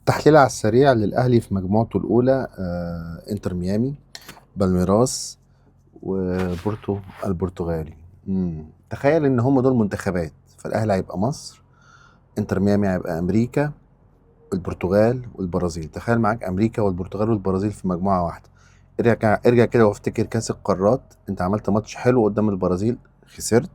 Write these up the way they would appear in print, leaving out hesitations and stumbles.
تحليل على السريع للأهلي في مجموعته الأولى، انتر ميامي، بالميراس، وبورتو البرتغالي. تخيل ان هم دول منتخبات، فالأهلي هيبقى مصر، انتر ميامي هيبقى أمريكا، البرتغال والبرازيل. تخيل معاك أمريكا والبرتغال والبرازيل في مجموعة واحدة. ارجع كده وافتكر كأس القارات، انت عملت ماتش حلو قدام البرازيل، خسرت.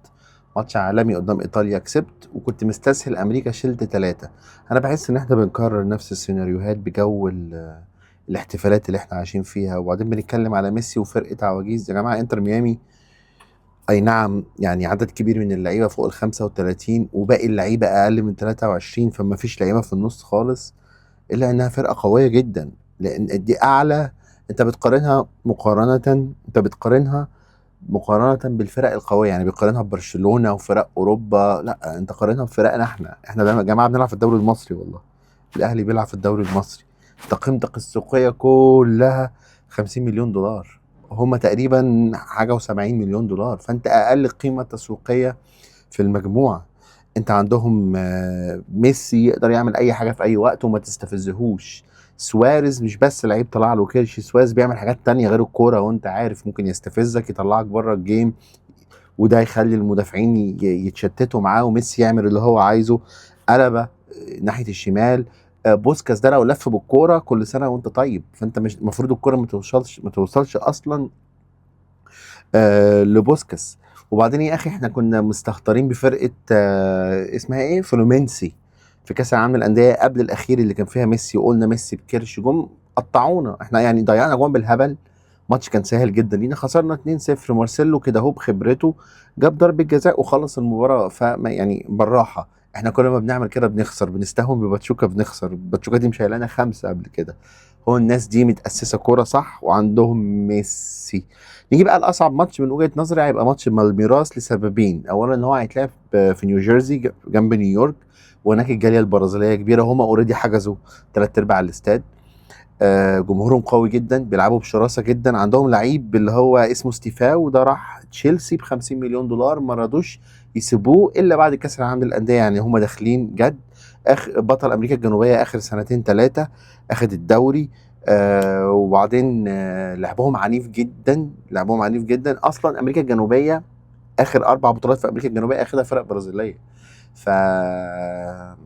ماتش عالمي قدام ايطاليا كسبت، وكنت مستسهل امريكا شلت ثلاثة. انا بحس ان احنا بنكرر نفس السيناريوهات بجو الاحتفالات اللي احنا عايشين فيها، وبعدين بنتكلم على ميسي وفرقة عواجيز. يا جماعة انتر ميامي اي نعم، يعني عدد كبير من اللعيبة فوق ال 35 وباقي اللعيبة اقل من 23، فما فيش لعيبة في النص خالص، الا انها فرقة قوية جدا. لان دي اعلى، انت بتقارنها مقارنة بالفرق القوية، يعني بيقارنها ببرشلونة وفرق اوروبا. لا، انت قارنها بفرقنا احنا يا جماعة بنلعب في الدوري المصري والله. الاهلي بيلعب في الدوري المصري. انت قيمتك السوقية كلها 50 مليون دولار، هما تقريبا حاجة و70 مليون دولار، فانت اقل قيمة تسويقية في المجموعة. انت عندهم ميسي يقدر يعمل اي حاجة في اي وقت وما تستفزهوش. سواريز مش بس لعيب طلع له كرش، سواريز بيعمل حاجات تانية غير الكورة، وانت عارف ممكن يستفزك يطلعك بره الجيم، وده يخلي المدافعين يتشتتوا معاه، وميسي يعمل اللي هو عايزه. قلبة ناحية الشمال. بوسكاس ده لو لف بالكورة كل سنة وانت طيب، فانت مش المفروض الكورة ما توصلش اصلا لبوسكاس. وبعدين يا اخي احنا كنا مستهترين بفرقه اسمها ايه، فلومينسي، في كاس العالم للانديه قبل الاخير اللي كان فيها ميسي، وقلنا ميسي بكرش جم قطعونا احنا، يعني ضيعنا جوان بالهبل. ماتش كان سهل جدا لينا، خسرنا 2-0. مارسيلو كده هو بخبرته جاب ضربه جزاء وخلص المباراه، فما يعني بالراحه. احنا كل ما بنعمل كده بنخسر، بنستهون بباتشوكا بنخسر. باتشوكا دي مش شايلانا خمسه قبل كده. هو الناس دي متأسسة كورة صح وعندهم ميسي. نيجي بقى لأصعب ماتش من وجهة نظري، هيبقى ماتش بالميراس لسببين. أولا إن هو هيتلعب في نيوجيرسي جنب نيويورك، وهناك الجالية البرازيلية كبيرة، هما اوريدي حجزوا تلات أرباع الاستاد. جمهورهم قوي جدا، بيلعبوا بشراسة جدا، عندهم لعيب اللي هو اسمه ستيفاو، وده راح تشيلسي ب 50 مليون دولار، ما رضوش يسيبوه إلا بعد كأس العالم للأندية، يعني هما داخلين جد. بطل أمريكا الجنوبية آخر سنتين ثلاثة، أخد الدوري. وبعدين لعبهم عنيف جدا. اصلا امريكا الجنوبيه اخر اربع بطولات في امريكا الجنوبيه اخدها فرق برازيليه، فالماتشات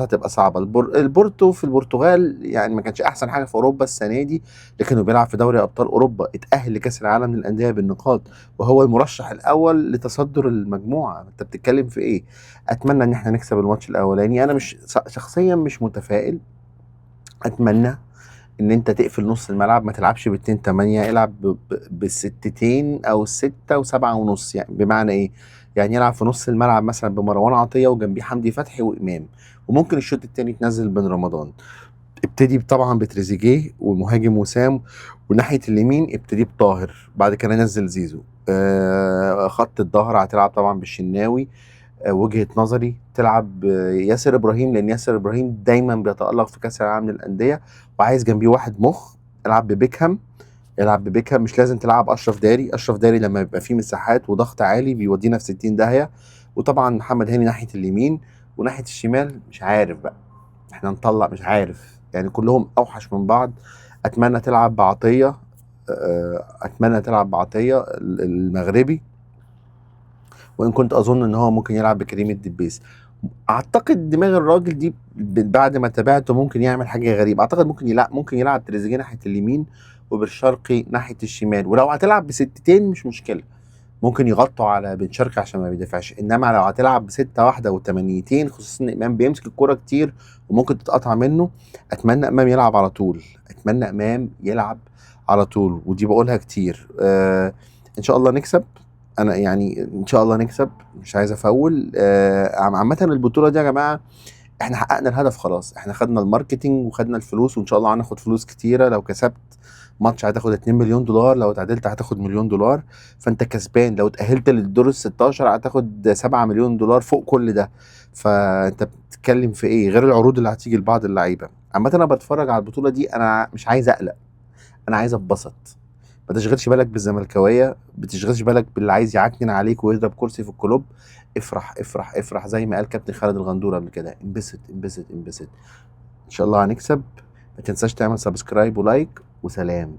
هتبقى صعبه. البورتو في البرتغال يعني ما كانش احسن حاجه في اوروبا السنه دي، لكنه بيلعب في دوري ابطال اوروبا، اتاهل لكاس العالم للانديه بالنقاط، وهو المرشح الاول لتصدر المجموعه. انت بتتكلم في ايه؟ اتمنى ان احنا نكسب الماتش الاولاني. انا مش شخصيا مش متفائل. اتمنى ان انت تقفل نص الملعب، ما تلعبش باتنين تمانية، العب بالستتين او الستة وسبعة ونص. يعني بمعنى ايه؟ يعني يلعب في نص الملعب مثلا بمروان عطية وجنبيه حمدي فتحي وامام، وممكن الشوط التاني تنزل بن رمضان. ابتدي طبعا بتريزيجيه والمهاجم وسام، وناحية اليمين ابتدي بطاهر، بعد كده نزل زيزو. خط الظهر هتلعب طبعا بالشناوي. وجهة نظري تلعب ياسر ابراهيم، لان ياسر ابراهيم دايما بيتألق في كاس العالم للأندية، وعايز جنبيه واحد مخ. العب ببيكهام. مش لازم تلعب اشرف داري لما يبقى فيه مساحات وضغط عالي بيودينا في 60 داهية. وطبعا محمد هاني ناحية اليمين، وناحية الشمال مش عارف بقى، احنا نطلع مش عارف، يعني كلهم اوحش من بعض. اتمنى تلعب بعطية، المغربي، وان كنت اظن ان هو ممكن يلعب بكريم الدبيس. اعتقد دماغ الراجل دي بعد ما تابعته ممكن يعمل حاجه غريبه. اعتقد ممكن يلعب تريزيجيه ناحيه اليمين وبالشرقي ناحيه الشمال، ولو هتلعب بستتين مش مشكله، ممكن يغطوا على بن شرقي عشان ما بيدافعش. انما لو هتلعب بستة واحده وثمانيتين، خصوصا ان امام بيمسك الكرة كتير وممكن تتقطع منه، اتمنى امام يلعب على طول. ودي بقولها كتير. ان شاء الله نكسب. انا يعني ان شاء الله نكسب، مش عايز افول. عامه البطوله دي يا جماعه احنا حققنا الهدف خلاص، احنا خدنا الماركتينج وخدنا الفلوس، وان شاء الله هناخد فلوس كتيره. لو كسبت ماتش هتاخد 2 مليون دولار، لو اتعادلت هتاخد مليون دولار، فانت كسبان. لو اتأهلت للدور ال 16 هتاخد 7 مليون دولار فوق كل ده. فانت بتتكلم في ايه غير العروض اللي هتيجي لبعض اللعيبه؟ عامه انا بتفرج على البطوله دي، انا مش عايز اقلق، انا عايز اتبسط. ما تشغلش بالك بالزملكاويه، بتشغلش بالك باللي عايز يعكنن عليك ويضرب كرسي في الكلوب. افرح افرح افرح، زي ما قال كابتن خالد الغندور قبل كده، انبسط انبسط انبسط. ان شاء الله هنكسب. ما تنساش تعمل سبسكرايب ولايك وسلام.